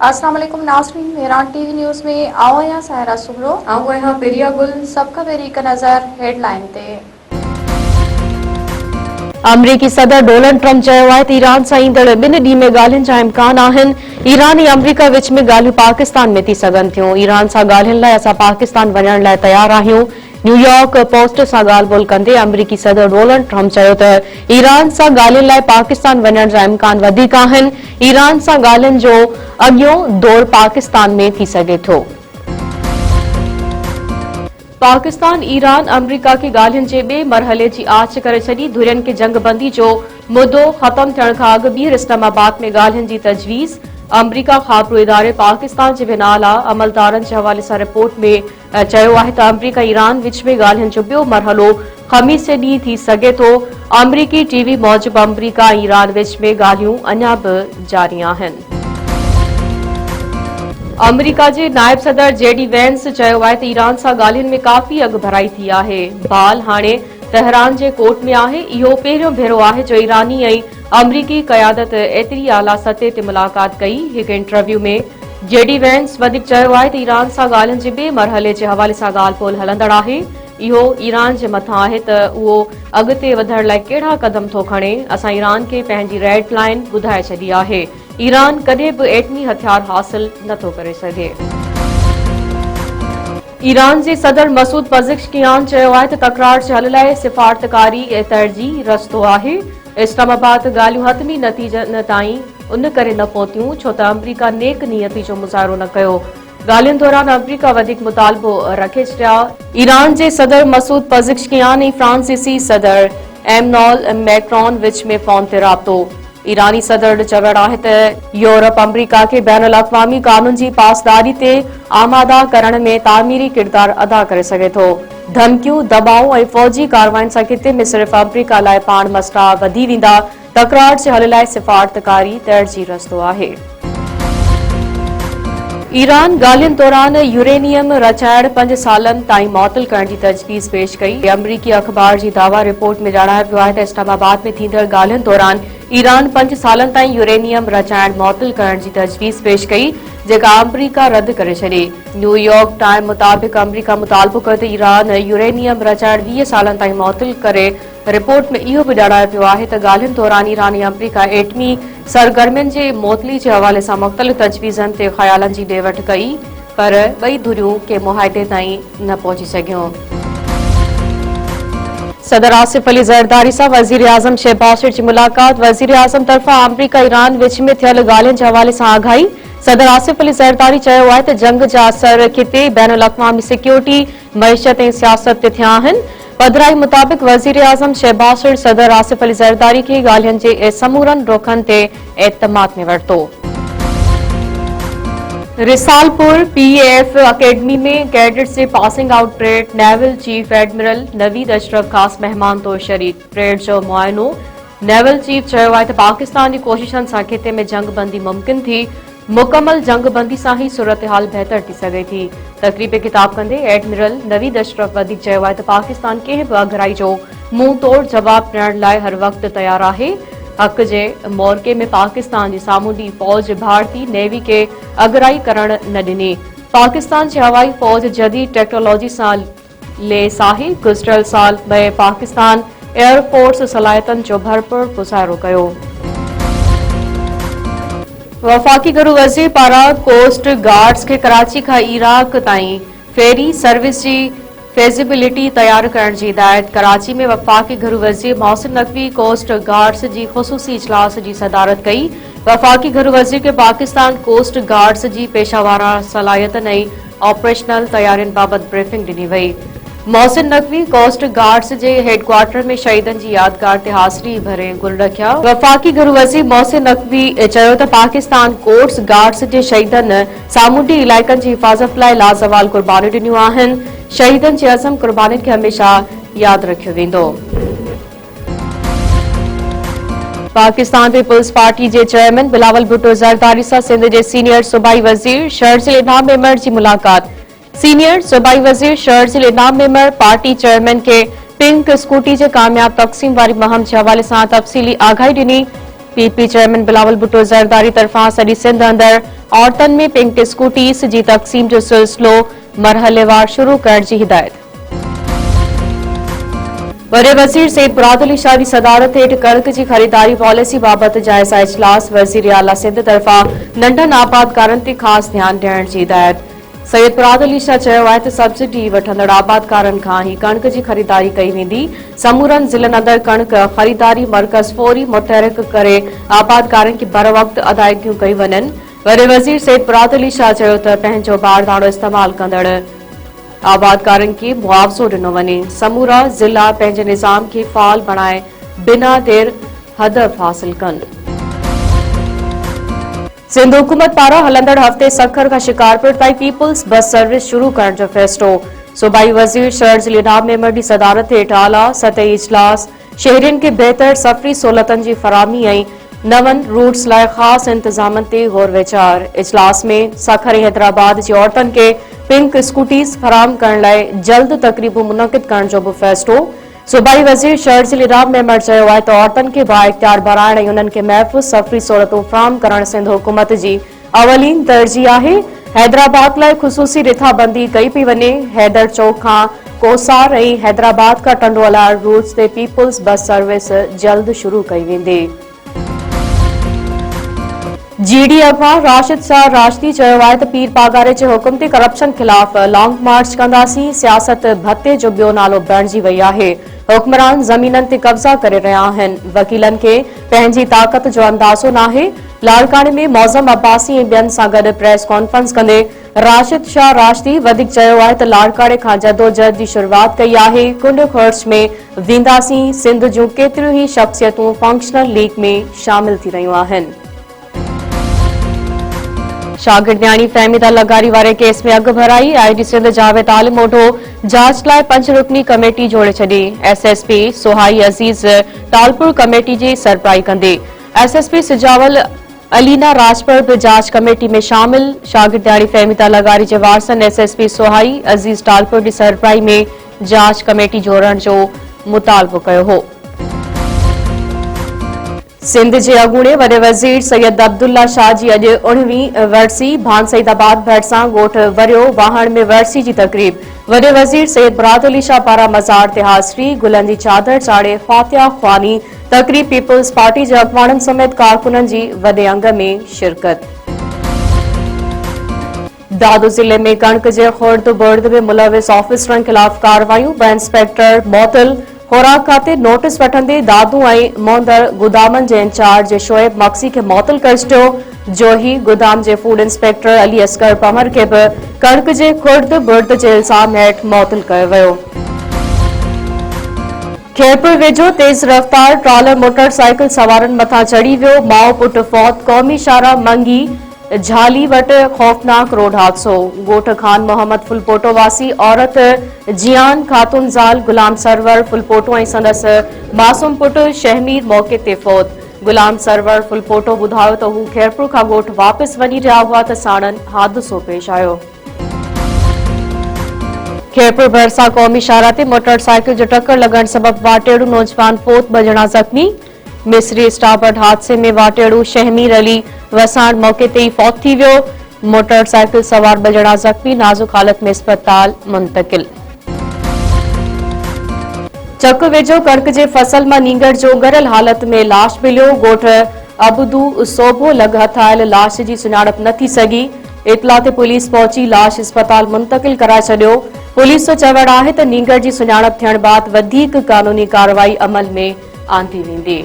अस्सलाम वालेकुम नाज़रीन, ईरान टीवी न्यूज़ में आओ या सायरा सुहरो आओ यहाँ पेरिया गुल सबका पेरी का नज़र हेडलाइन ते। अमरीकी सदर डोनाल्ड ट्रंप चयो आहे त ईरान सां ईंदड़ 2 ॾींहं में ॻाल्हियुनि जा इम्कान आहिनि। ईरान ऐं अमरीका विच में ॻाल्हियूं पाकिस्तान में थी सघनि थियूं। ईरान सां ॻाल्हियुनि लाइ असां पाकिस्तान वञण लाइ तयार आहियूं। न्यूयॉर्क पोस्ट सां ॻाल्हि ॿोल कंदे अमरीकी सदर डोनाल्ड ट्रंप चयो त ईरान सां ॻाल्हियुनि लाइ पाकिस्तान वञण जा इम्कान वधीक आहिनि। ईरान सां ॻाल्हियुनि जो अॻियों दौर पाकिस्तान में थी सघे थो। पाकिस्तान ईरान अमरीका खे ॻाल्हियुनि जे ॿिए मरहले जी आछ करे छॾी। धुरियुनि खे जंगबंदी जो मुदो ख़त्म थियण खां अॻु ॿीहर इस्लामाबाद में ॻाल्हियुनि जी तजवीज़। अमरीका ख़ाबिरो इदारे पाकिस्तान जे बिनाला अमलदारनि जे हवाले सां रिपोर्ट में चयो आहे त अमरीका ईरान विच में ॻाल्हियुनि जो ॿियो मरहलो ख़मीस जे ॾींहुं थी सघे थो। अमरीकी टीवी मूजिबि अमरीका ऐं ईरान विच में ॻाल्हियूं अञा बि जारी आहिनि। अमरीका जे नायब सदर जेडी वेंस चयो आहे त ईरान सां ॻाल्हियुनि में काफ़ी अॻु भराई थी आहे। बाल हाणे तहरान जे कोर्ट में आहे। इहो पहिरियों भेरो आहे जो ईरानी ऐं अमरीकी क़यादत एतिरी आला सतह ते मुलाक़ात कई। हिकु इंटरव्यू में जेडी वेंस वधीक चयो आहे त ईरान सां ॻाल्हियुनि जे ॿिए मरहले जे हवाले सां ॻाल्हि ॿोल हलंदड़ आहे। इहो ईरान जे मथां आहे त उहो अॻिते वधण लाइ कहिड़ा क़दम थो खणे। असां ईरान खे पंहिंजी रेड लाइन ॿुधाए छॾी आहे। ईरान कॾहिं बि एटमी हथियार हासिल नथो करे सघे। ईरान जे सदर मसूद पज़ेश्कियान चयो आहे त तकरार जे हल लाइ सिफ़ारतकारी तरजीह रस्तो आहे। इस्लामाबाद ॻाल्हियूं हतमी नतीजनि ताईं उन करे न पहुतियूं छो त अमरीका नेक नियती जो मुज़ाहिरो न कयो। ॻाल्हियुनि दौरान अमरीका वधीक मुतालबो रखे छॾिया। ईरान जे सदर मसूद पज़ेश्कियान ऐं फ्रांसीसी सदर एमनॉल मैक्रोन विच में फोन ते राब्तो। ईरानी सदर चवण आहे त यूरोप अमरीका खे बैन अल-अक़वामी कानून जी पासदारी ते आमादा करण में तामीरी किरदार अदा करे सघे थो। धमकियूं, दबाउ ऐं फौजी कार्रवाइनि सां खिते में सिर्फ़ अमरीका लाइ पाण मसइला वधी वेंदा। तकरार जे हल लाइ सिफ़ारतकारी तरजीह रस्तो आहे। ईरान ॻाल्हियुनि दौरान यूरेनियम रचाइण 5 सालनि ताईं मुअत्तल करण जी तजवीज़ पेश कई। अमरीकी अख़बार जी दावा रिपोर्ट में ॼाणायो वियो आहे त इस्लामाबाद में थींदड़ ॻाल्हियुनि दौरान ईरान 5 सालनि ताईं यूरेनियम रचाइण मुअत्तल करण जी तजवीज़ पेश कई, जेका अमरीका रद्द करे छॾी। न्यूयॉर्क टाइम मुताबिक़ अमरीका मुतालबो कयो त ईरान यूरेनियम रचाइण 20 सालनि ताईं मुअत्तल करे। रिपोर्ट में इहो बि ॼाणायो वियो आहे त ॻाल्हियुनि दौरान ईरान ऐं अमरीका एटमी सरगर्मियुनि जे मुअत्तली जे हवाले सां मुख़्तलिफ़ तजवीज़नि ते ख़यालनि जी ॾे वठि कई, पर ॿई धुरियूं के मुआहिदे ताईं न पहुची सघियूं। सदर आसिफ अली ज़रदारी सां वज़ीर आज़म शहबाज शरीफ़ जी मुलाक़ात। वज़ीर आज़म तरफ़ां अमरीका ईरान विच में थियल ॻाल्हियुनि जे हवाले सां आगाही। सदर आसिफ अली ज़रदारी चयो आहे त जंग जा असर खिते बैन अल-अक़वामी सिक्योरिटी, मईशत ऐं सियासत ते थिया आहिनि। पधिराई मुताबिक़ वज़ीर आज़म शहबाज शरीफ़ सदर आसिफ अली ज़रदारी खे ॻाल्हियुनि जे समूरनि रुखनि ते एतमाद में वरितो। रिसालपुर पीएफ अकेडमी में कैडेट्स जे passing out parade. Naval chief admiral Naveed Ashraf ख़ास मेहमान तौर शरीक। परेड जो मुआयनो। नेवल चीफ चयो आहे त पाकिस्तान जी कोशिशनि सां खिते में जंगबंदी मुमकिन थी। मुकमल जंगबंदी सां ही सूरत-हाल बहितर थी सघे थी। तक़रीब ख़िताब कंदे एडमिरल नवीद अशरफ वधीक चयो आहे त पाकिस्तान कंहिं बि अगराई जो मुंहुं तोड़ जवाब ॾियण लाइ हर वक़्तु तयार आहे। हक़ जे मौक़े में पाकिस्तान जी सामूंडी फौज भारतीय नेवी खे अगराई करण न ॾिनी। पाकिस्तान जी हवाई फौज जदीद टेक्नोलॉजी सां लैस आहे। गुज़िरियल साल में पाकिस्तान एयरफोर्स सलाहियतनि जो भरपूर मुज़ाहिरो कयो। वफ़ाक़ी घरू वज़ीर पारां कोस्ट गार्ड्स खे कराची खां इराक ताईं फेरी सर्विस जी फेज़िबिलिटी तैयार करण जी हिदायत। कराची में वफ़ाक़ी घरू वज़ीर मोहसिन नक़वी कोस्ट गार्ड्स जी ख़ुसूसी इजलास जी सदारत कई। वफ़ाक़ी घरू वज़ीर खे पाकिस्तान कोस्ट गार्ड्स जी पेशावाराना सलाहियतनि ऐं ऑपरेशनल तैयारियुनि बाबति ब्रीफिंग ॾिनी वई। मोहसिन नक़वी कोस्ट गार्ड्स जे हेडक्वार्टर में शहीदनि जी यादगार ते हाज़िरी भरे गुल रखिया। वफ़ाक़ी घरू वज़ीर मोहसिन नक़वी चयो त पाकिस्तान कोस्ट गार्ड्स जे शहीदनि सामूंडी इलाइक़नि जी हिफ़ाज़त लाइ लाज़वाल क़ुर्बानियूं ॾिनियूं आहिनि। शहीदनि जे अज़म क़ुर्बानियुनि खे हमेशा यादि रखियो वेंदो। पाकिस्तान पीपुल्स पार्टी जे चेयरमैन बिलावल भुट्टो ज़रदारी सां सिंध जे सीनियर सूबाई वज़ीर शर्जिल इनाम मेमर जी मुलाक़ात। सीनियर सूबाई वज़ीर शर्जिल इनाम मेमर पार्टी चेयरमैन के पिंक स्कूटी जे कामयाब तक़सीम वारी मुहिम जे हवाले सां तफ़सीली आगाही ॾिनी। पीपी चेयरमैन बिलावल भुट्टो ज़रदारी तरफ़ां सॼी सिंध अंदर औरतुनि में पिंक स्कूटीज़ जी तक़सीम जो सिलसिलो मरहलेवार शुरू करण जी हिदायत। वॾे वज़ीर सईद मुराद अली शाह जी सदारत हेठि कणक जी ख़रीदारी पॉलिसी बाबति जाइज़ा इजलास। वज़ीर आला सिंध तरफ़ां नंढनि आबादकारनि ते ख़ासि ध्यानु ॾियण जी हिदायत। सैयद मुराद अली शाह चयो आहे त सब्सिडी वठंदड़ आबादकारनि खां ई कणक जी ख़रीदारी कई वेंदी। समूरनि ज़िलनि अंदरि कणक ख़रीदारी मर्कज़ फौरी मुतहरिक करे आबादकारनि खे बर वक़्तु अदायगियूं कई वञनि। वॾे वज़ीर सैयद मुराद अली शाह चयो त पंहिंजो बारदानो इस्तेमाल कंदड़ आबादकारनि खे मुआवज़ो ॾिनो वञे। समूरा ज़िला पंहिंजे निज़ाम खे फ़ाल बणाए बिना देर हदफ़ हासिल कनि। सिंध हुकूमत पारां हलंदड़ हफ़्ते सखर खां शिकारपुर ताईं पीपुल्स बस सर्विस शुरू करण जो फ़ैसिलो। सूबाई वज़ीर शर्जिल इनाम मेमर जी सदारत हेठि आला सतही इजलास। शहरियुनि खे बहितर सफ़री सहूलतनि जी फराहमी ऐं नवनि रूट्स लाइ ख़ासि इंतज़ामनि ते गौर वीचार। इजलास में सखर ऐं हैदराबाद जी औरतुनि खे पिंक स्कूटीज़ फराहम करण लाइ जल्द तक़रीबूं मुनक़िद करण जो बि फ़ैसिलो। सूबाई वज़ीर शर्जिल इनाम मेमर चयो आहे त औरतुनि खे बाइख्तियार बणाइण ऐं उन्हनि खे महफ़ूज़ सफ़री सहूलतूं फ़राहम करण सिंध हुकूमत जी अवलीन तरजीह आहे। हैदराबाद लाइ ख़ुसूसी रिथाबंदी कई पई वञे। हैदर चौक खां कोसार ऐं हैदराबाद खां टंडोला रूट्स ते पीपुल्स बस सर्विस जल्द शुरू कई वेंदी। जीडी अगवा राशिद शाह राशदी चयो आहे त पीर पागारे जे हुकुम ते करप्शन ख़िलाफ़ लॉन्ग मार्च कंदासीं। सियासत भत्ते जो ॿियो नालो बणिजी वई आहे। हुक्मरान ज़मीननि ते कब्ज़ा करे रहिया आहिनि। वकीलनि खे पंहिंजी ताक़त जो अंदाज़ो नाहे। लाड़काणे में मौज़म अब्बासी ऐं ॿियनि सां गॾु प्रेस कॉन्फ्रेंस कंदे राशिद शाह राशदी वधीक चयो आहे त लाड़काणे खां जदोजहद जी शुरूआत कई आहे। कुंड ख़र्च में वेंदासीं। सिंध जूं केतिरियूं ई शख़्सियतूं फंक्शनल लीग में शामिल थी रहियूं आहिनि। शागिर्दियाणी फ़हमीदा लगारी वारे केस में अघ भराई। आईजी सिंध जावेद आलिम ओढो जांच लाइ 5 रुकनी कमेटी जोड़े छॾी। एसएसपी सोहाई अज़ीज़ टालपुर कमेटी जी सरबराही कंदे। एसएसपी सिजावल अलीना राजपर बि जांच कमेटी में शामिल। शागिर्दियाणी फ़हमीदा लगारी जे वारसनि एसएसपी सोहाई अज़ीज़ टालपुर जी सरबराही में जांच कमेटी जोड़ण जो मुतालबो कयो हो। सिंध जे अॻूणे वॾे वज़ीर सैयद अब्दुल्ला शाह जी अॼु 19वीं वरसी। भान सईदाबाद भरिसां ॻोठ वरियो वाहण में वरसी जी तक़रीब। वॾे वज़ीर सैयद मुराद अली शाह पारां मज़ार ते हाज़िरी। गुलनि जी चादर चाढ़े फातिहा ख़्वानी। तक़रीब पीपुल्स पार्टी जे अॻवाननि समेत कारकुननि जी वॾे अंग में शिरकत। दादू ज़िले में कणक जे खुर्द बुर्द में मुलविस ऑफिसरनि ख़िलाफ़ कार्रवाइयूं। ब इंस्पेक्टर मोतल खुराक खाते नोटिस वठंदे दादू ऐं मोहंदड़ गुदामनि जे इंचार्ज शोएब मक्सी खे मुअतल करे छॾियो। जोही गुदाम जे फूड इंस्पेक्टर अली असगर पमर खे बि कणक जे खुर्द बुर्द जे इल्ज़ाम हेठि मुअतल कयो वियो। खैरपुर वेझो तेज़ रफ़्तार ट्रालर मोटरसाइकिल सवारनि मथां चढ़ी वियो। माउ पुट फौत। क़ौमी शाहरा मंगी झाली वटि खौफ़नाक रोड हादसो। ॻोठ खान मोहम्मद फुलपोटो वासी औरत जियान खातून ज़ाल गुलाम सरवर फुलपोटो ऐं संदसि मासूम पुट शहमीर मौक़े ते फ़ौत। गुलाम सरवर फुलपोटो ॿुधायो त हू खैरपुर खां ॻोठ वापसि वञी रहिया हुआ त साणनि हादिसो पेश आयो। खैरपुर भरिसां क़ौमी शाहरा ते मोटरसाइकिल जो टक्कर लॻण सबबि वाटेड़ू नौजवान फ़ौत, 2 ॼणा ज़ख़्मी। मिस्री स्टाबर्ड हादसे में वाटेड़ू शहमीर अली वसाण मौक़े ते ई फ़ौत थी वियो। मोटरसाइकिल सवार 2 ॼणा ज़ख़्मी नाज़ुक हालत में अस्पताल मुंतक़िल। चक वेझो कणक जे फसल मां नींगर जो ॻरियल हालत में लाश मिलियो। ॻोठ अबदू सोभो लॻ हथायल लाश जी सुञाणप न थी सघी। इतला ते पुलिस पहुची लाश अस्पताल मुंतक़िल कराए छॾियो। पुलिस जो चवणु आहे त नींगर जी सुञाणप थियण बैदि वधीक क़ानूनी कार्रवाई अमल में आंदी वेंदी।